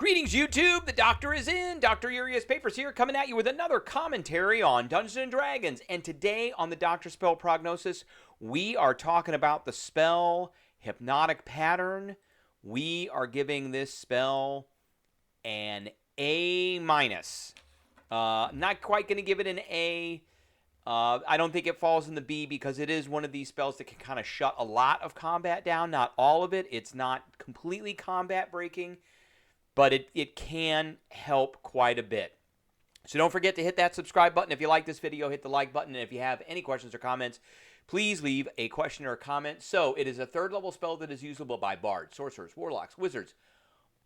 Greetings, YouTube. The doctor is in. Dr. Urias Papers here, coming at you with another commentary on Dungeons & Dragons. And today on the Dr. Spell Prognosis, we are talking about the spell Hypnotic Pattern. We are giving this spell an A-. Not quite going to give it an A. I don't think it falls in the B because it is one of these spells that can kind of shut a lot of combat down. Not all of it. It's not completely combat breaking, but it can help quite a bit. So don't forget to hit that subscribe button. If you like this video, hit the like button. And if you have any questions or comments, please leave a question or a comment. So it is a 3rd level spell that is usable by bards, sorcerers, warlocks, wizards,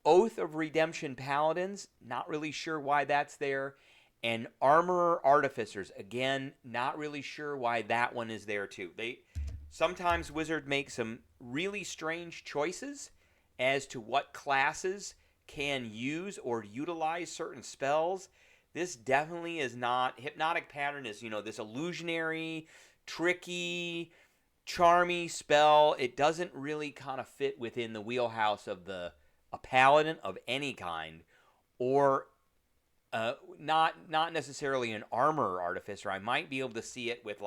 Oath of Redemption paladins. Not really sure why that's there. And armorer artificers. Again, not really sure why that one is there too. Sometimes wizards make some really strange choices as to what classes can use or utilize certain spells. This definitely is not. Hypnotic Pattern is, this illusionary, tricky, charmy spell. It doesn't really kind of fit within the wheelhouse of a paladin of any kind, or not necessarily an armor artificer. I might be able to see it with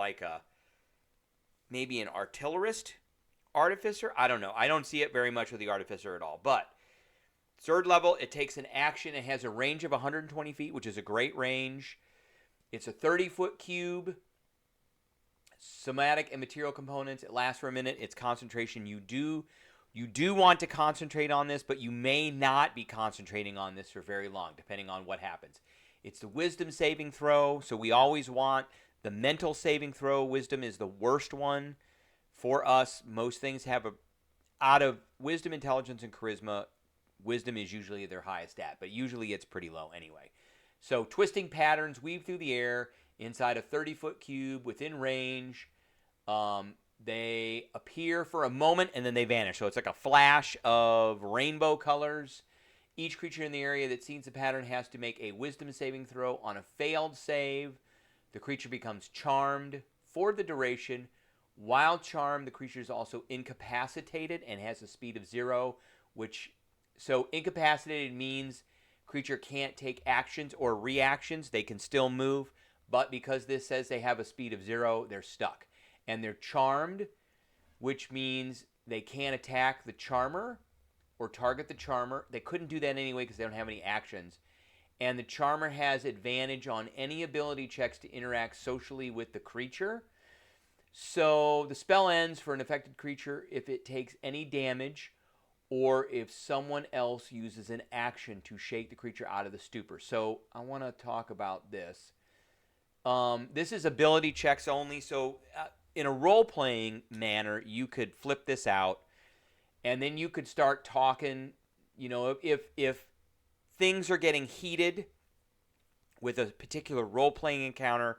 maybe an artillerist artificer. I don't know. I don't see it very much with the artificer at all, but 3rd level, it takes an action. It has a range of 120 feet, which is a great range. It's a 30-foot cube. Somatic and material components. It lasts for a minute. It's concentration. You do want to concentrate on this, but you may not be concentrating on this for very long, depending on what happens. It's the wisdom saving throw, so we always want the mental saving throw. Wisdom is the worst one for us. Most things have out of wisdom, intelligence, and charisma, wisdom is usually their highest stat, but usually it's pretty low anyway. So twisting patterns weave through the air inside a 30-foot cube within range. They appear for a moment and then they vanish. So it's like a flash of rainbow colors. Each creature in the area that sees the pattern has to make a wisdom saving throw. On a failed save, the creature becomes charmed for the duration. While charmed, the creature is also incapacitated and has a speed of 0, so incapacitated means creature can't take actions or reactions. They can still move, but because this says they have a speed of 0, they're stuck. And they're charmed, which means they can't attack the charmer or target the charmer. They couldn't do that anyway because they don't have any actions. And the charmer has advantage on any ability checks to interact socially with the creature. So the spell ends for an affected creature if it takes any damage, or if someone else uses an action to shake the creature out of the stupor. So I want to talk about this. This is ability checks only. So in a role-playing manner, you could flip this out, and then you could start talking. If things are getting heated with a particular role-playing encounter,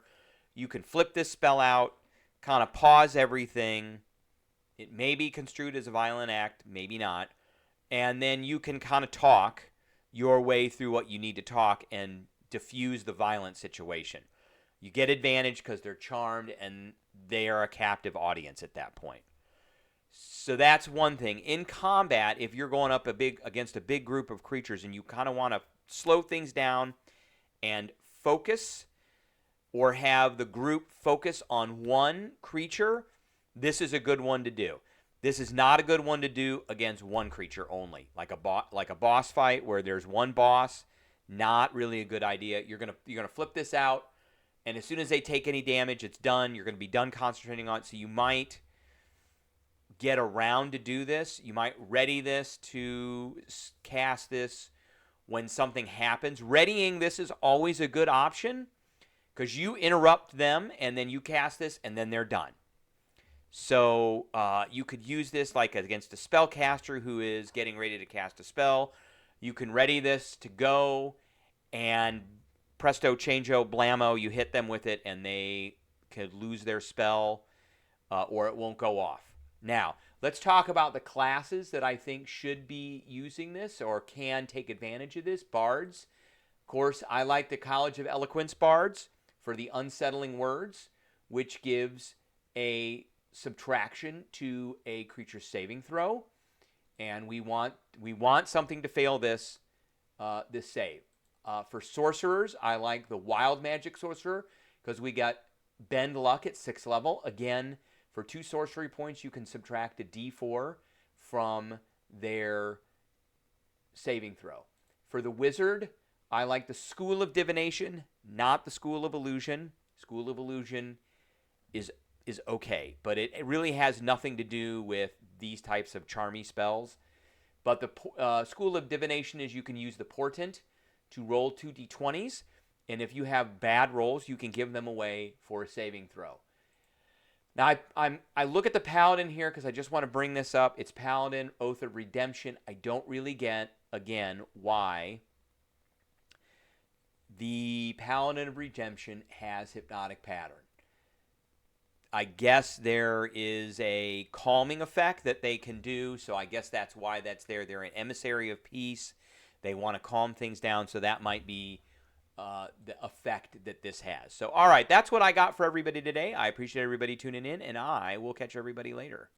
you can flip this spell out, kind of pause everything. It may be construed as a violent act, maybe not. And then you can kind of talk your way through what you need to talk and diffuse the violent situation. You get advantage because they're charmed and they are a captive audience at that point. So that's one thing. In combat, if you're going up against a big group of creatures and you kind of want to slow things down and focus, or have the group focus on one creature, this is a good one to do. This is not a good one to do against one creature only, like a boss fight where there's one boss. Not really a good idea. You're gonna flip this out, and as soon as they take any damage, it's done. You're gonna be done concentrating on it. So you might get around to do this. You might ready this to cast this when something happens. Readying this is always a good option because you interrupt them, and then you cast this, and then they're done. So you could use this like against a spellcaster who is getting ready to cast a spell. You can ready this to go, and presto, changeo, blammo, you hit them with it, and they could lose their spell, or it won't go off. Now, let's talk about the classes that I think should be using this or can take advantage of this. Bards. Of course, I like the College of Eloquence bards for the unsettling words, which gives a subtraction to a creature's saving throw, and we want something to fail this this save. For sorcerers, I like the Wild Magic Sorcerer because we got Bend Luck at 6th level. Again, for 2 sorcery points, you can subtract a d4 from their saving throw. For the Wizard, I like the School of Divination, not the School of Illusion. School of Illusion is okay, but it really has nothing to do with these types of charmy spells. But the School of Divination is you can use the Portent to roll 2 d20s, and if you have bad rolls, you can give them away for a saving throw. Now, I look at the Paladin here because I just want to bring this up. It's Paladin, Oath of Redemption. I don't really get, again, why the Paladin of Redemption has Hypnotic Pattern. I guess there is a calming effect that they can do, so I guess that's why that's there. They're an emissary of peace. They want to calm things down, so that might be the effect that this has. So, all right, that's what I got for everybody today. I appreciate everybody tuning in, and I will catch everybody later.